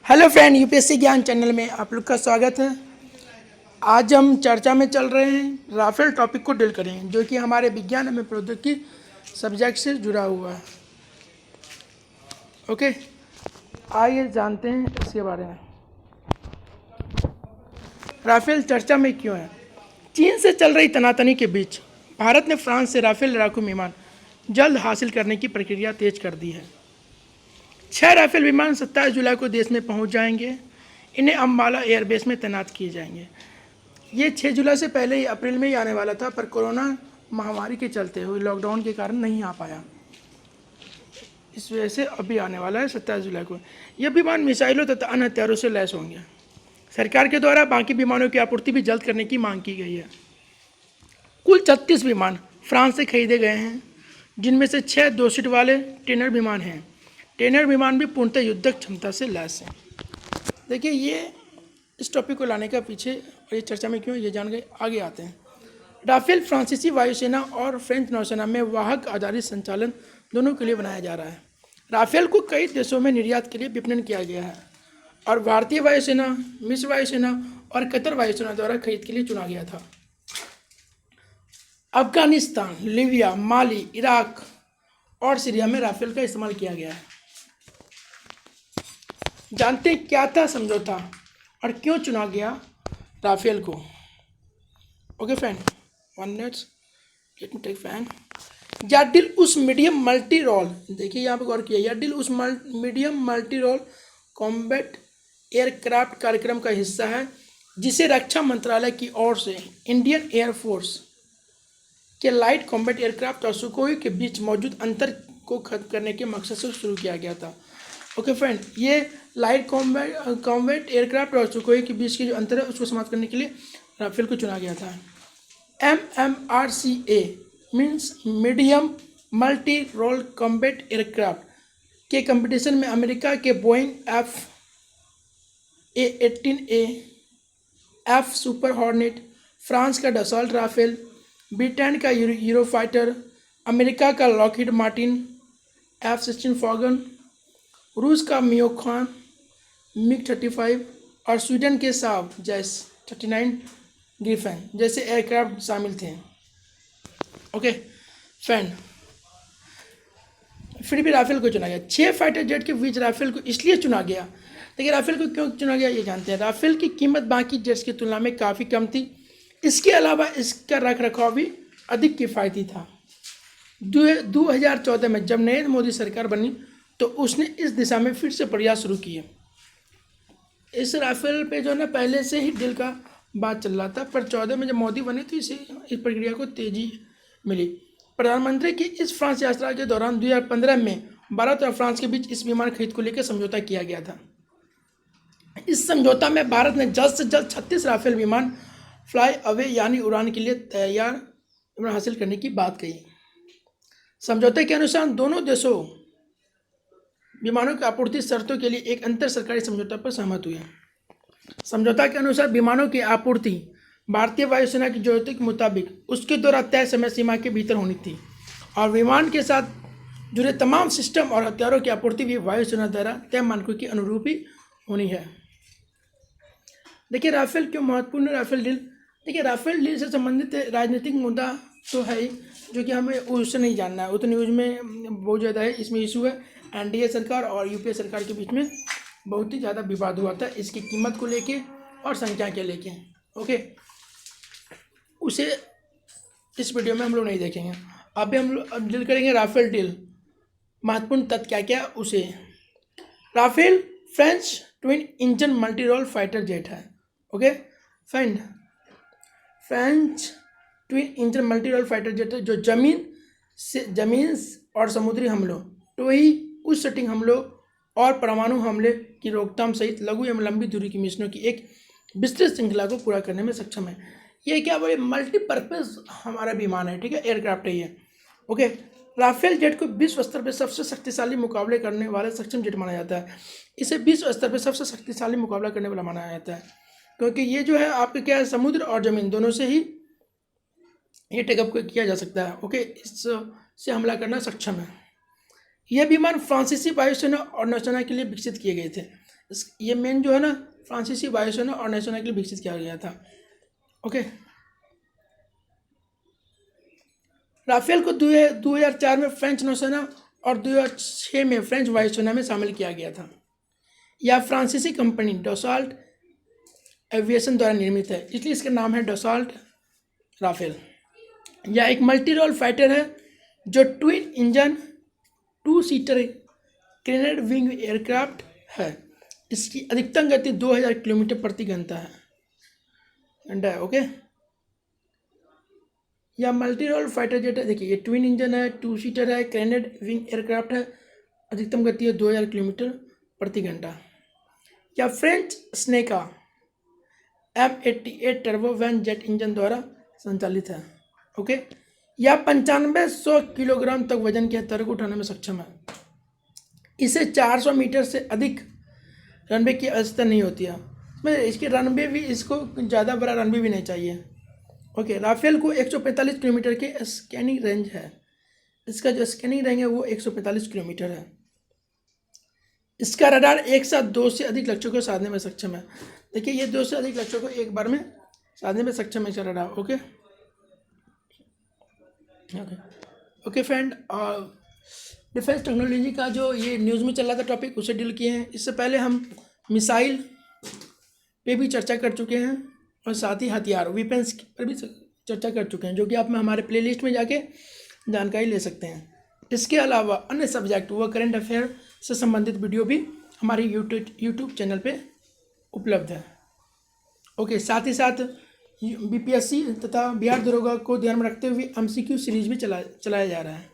Hello friend, UPSC ज्ञान channel में आप लोग का स्वागत है। आज हम चर्चा में चल रहे हैं, राफेल टॉपिक को डील करेंगे जो कि हमारे विज्ञान एवं प्रौद्योगिकी सब्जेक्ट से जुड़ा हुआ है। ओके, आइए जानते हैं इसके बारे में। राफेल चर्चा में क्यों है? चीन से चल रही तनातनी के बीच भारत ने फ्रांस से राफेल लड़ाकू विमान जल्द हासिल करने की प्रक्रिया तेज कर दी है। 6 राफेल विमान 27 जुलाई को देश में पहुंच जाएंगे। इन्हें अम्बाला एयरबेस में तैनात किए जाएंगे। ये 6 जुलाई से पहले ही अप्रैल में ही आने वाला था, पर कोरोना महामारी के चलते हुए लॉकडाउन के कारण नहीं आ पाया। इस वजह से अभी आने वाला है 27 जुलाई को। यह विमान मिसाइलों तथा अन्य हथियारों से लैस होंगे। सरकार के द्वारा बाकी विमानों की आपूर्ति भी जल्द करने की मांग की गई है। कुल 36 विमान फ्रांस से खरीदे गए हैं, जिनमें से 6 2 सीट वाले ट्रेनर विमान हैं। ट्रेनर विमान भी पूर्णतः युद्धक क्षमता से लैस हैं। देखिए, ये इस टॉपिक को लाने का पीछे और ये चर्चा में क्यों, ये जान गए। आगे आते हैं। राफेल फ्रांसीसी वायुसेना और फ्रेंच नौसेना में वाहक आधारित संचालन दोनों के लिए बनाया जा रहा है। राफेल को कई देशों में निर्यात के लिए विपणन किया गया है और भारतीय वायुसेना, मिस्र वायुसेना और कतर वायुसेना द्वारा खरीद के लिए चुना गया था। अफगानिस्तान, लीबिया, माली, इराक और सीरिया में राफेल का इस्तेमाल किया गया है। जानते हैं क्या था समझौता और क्यों चुना गया राफेल को। Okay friend, 1 minute, let me take fan. याडिल उस मीडियम मल्टी रोल, देखिए यहाँ पे गौर किया, याडिल उस medium multi role combat aircraft कार्यक्रम का हिस्सा है, जिसे रक्षा मंत्रालय की ओर से इंडियन एयरफोर्स के लाइट कॉम्बैट एयरक्राफ्ट और सुखोई के बीच मौजूद अंतर को खत्म करने के मकसद से शुरू किया गया था। ओके फ्रेंड, ये लाइट कॉम्बैट एयरक्राफ्ट और सुखोई के बीच की जो अंतर है उसको समाप्त करने के लिए राफेल को चुना गया था। MMRCA means medium multi role combat aircraft के कंपटीशन में अमेरिका के Boeing FA-18A, F super Hornet, France का डसॉल्ट राफेल, ब्रिटेन का यूरोफाइटर, अमेरिका का लॉकहीड मार्टिन F-16 फॉगन, रूस का मियोखान MiG-35 और स्वीडन के साब जैस 39 ग्रिफन जैसे एयरक्राफ्ट शामिल थे। ओके फ्रेंड, फिर भी राफेल को चुना गया। 6 फाइटर जेट के बीच राफेल को इसलिए चुना गया। देखिए, राफेल को क्यों चुना गया ये जानते हैं। राफेल की कीमत बाकी जेट्स की तुलना में काफ़ी कम थी। इसके अलावा इसका रख रखाव भी अधिक किफ़ायती था। 2014 में जब नरेंद्र मोदी सरकार बनी तो उसने इस दिशा में फिर से प्रयास शुरू किए। इस राफेल पे जो है ना, पहले से ही डील का बात चल रहा था, पर 14 में जब मोदी बने तो इस प्रक्रिया को तेजी मिली। प्रधानमंत्री की इस फ्रांस यात्रा के दौरान 2015 में भारत और फ्रांस के बीच इस विमान खरीद को लेकर समझौता किया गया था। इस समझौता में भारत ने जल्द से जल्द 36 राफेल विमान फ्लाई अवे यानी उड़ान के लिए तैयार विमान हासिल करने की बात कही। समझौते के अनुसार दोनों देशों विमानों की आपूर्ति शर्तों के लिए एक अंतर सरकारी समझौता पर सहमत हुए। समझौता के अनुसार विमानों की आपूर्ति भारतीय वायुसेना की जरूरतों के मुताबिक उसके द्वारा तय समय सीमा के भीतर होनी थी और विमान के साथ जुड़े तमाम सिस्टम और हथियारों की आपूर्ति भी वायुसेना द्वारा तय मानकों के अनुरूप ही होनी है। देखिए, राफेल क्यों महत्वपूर्ण है। राफेल डील, देखिए, राफेल डील से संबंधित राजनीतिक मुद्दा तो है ही, जो कि हमें उससे नहीं जानना है। वो तो न्यूज़ में बहुत ज़्यादा है। इसमें इशू है एनडीए सरकार और यूपीए सरकार के बीच में बहुत ही ज़्यादा विवाद हुआ था इसकी कीमत को लेके और संख्या के लेके। ओके, उसे इस वीडियो में हम लोग नहीं देखेंगे। अभी हम लोग अब डील करेंगे राफेल डील, महत्वपूर्ण तथ्य क्या क्या उसे। Rafale French twin engine multi role fighter jet है। Okay friend, French twin engine multi role fighter jet है जो जमीन और समुद्री हमलों, टोही, उच्च सटिंग हमलों और परमाणु हमले की रोकथाम सहित लघु एवं लंबी दूरी की मिशनों की एक विस्तृत श्रृंखला को पूरा करने में सक्षम है। ये क्या बड़े मल्टीपर्पज हमारा विमान है, ठीक है, एयरक्राफ्ट है ये। ओके, राफेल जेट को विश्व स्तर पर सबसे शक्तिशाली मुकाबले करने वाला सक्षम जेट माना जाता है। इसे विश्व स्तर पर सबसे शक्तिशाली मुकाबला करने वाला माना जाता है, क्योंकि ये जो है आपके क्या है, समुद्र और जमीन दोनों से ही ये टेकअप किया जा सकता है। ओके, इससे हमला करना सक्षम है। यह विमान फ्रांसीसी वायुसेना और नौसेना के लिए विकसित किए गए थे। ये मेन जो है ना फ्रांसीसी वायुसेना और नौसेना के लिए विकसित किया गया था। ओके, राफेल को 2004 में फ्रेंच नौसेना और 2006 में फ्रेंच वायुसेना में शामिल किया गया था। यह फ्रांसीसी कंपनी डसॉल्ट एविएशन द्वारा निर्मित है, इसलिए इसका नाम है डसॉल्ट राफेल। यह एक मल्टी रोल फाइटर है जो twin engine 2 seater grenade wing aircraft है। इसकी अधिकतम गति 2000 किलोमीटर प्रति घंटा है। ओके, यह मल्टी रोल फाइटर जेट है। देखिए, ये ट्विन इंजन है, 2 सीटर है, ग्रेनेड विंग एयरक्राफ्ट है, अधिकतम गति है 2000 किलोमीटर प्रति घंटा। यह French Snecma M88 turbofan jet engine द्वारा संचालित है। ओके, यह 9500 किलोग्राम तक वजन के हथियार को उठाने में सक्षम है। इसे 400 मीटर से अधिक रनवे की आवश्यकता नहीं होती है। मैं इसके रनवे भी, इसको ज़्यादा बड़ा रनवे भी नहीं चाहिए। ओके, राफेल को 145 किलोमीटर के स्कैनिंग रेंज है। इसका जो स्कैनिंग रेंज है वो 145 किलोमीटर है। इसका रडार एक साथ 2 से अधिक लक्ष्यों को साधने में सक्षम है। देखिए, ये 2 से अधिक लक्ष्यों को एक बार में साधने में सक्षम है इसका radar. Okay okay okay friend, defence technology का जो ये न्यूज़ में चल रहा था टॉपिक, उसे डील किए हैं। इससे पहले हम मिसाइल पे भी चर्चा कर चुके हैं और साथ ही हथियार वेपन्स पर भी चर्चा कर चुके हैं, जो कि आप में हमारे प्लेलिस्ट में जाके जानकारी ले सकते हैं। इसके अलावा अन्य सब्जेक्ट व करंट अफेयर से संबंधित वीडियो भी हमारे यूट्यूब चैनल पे उपलब्ध है। ओके, साथ ही साथ BPSC तथा बिहार दरोगा को ध्यान में रखते हुए MCQ सीरीज भी चलाया जा रहा है।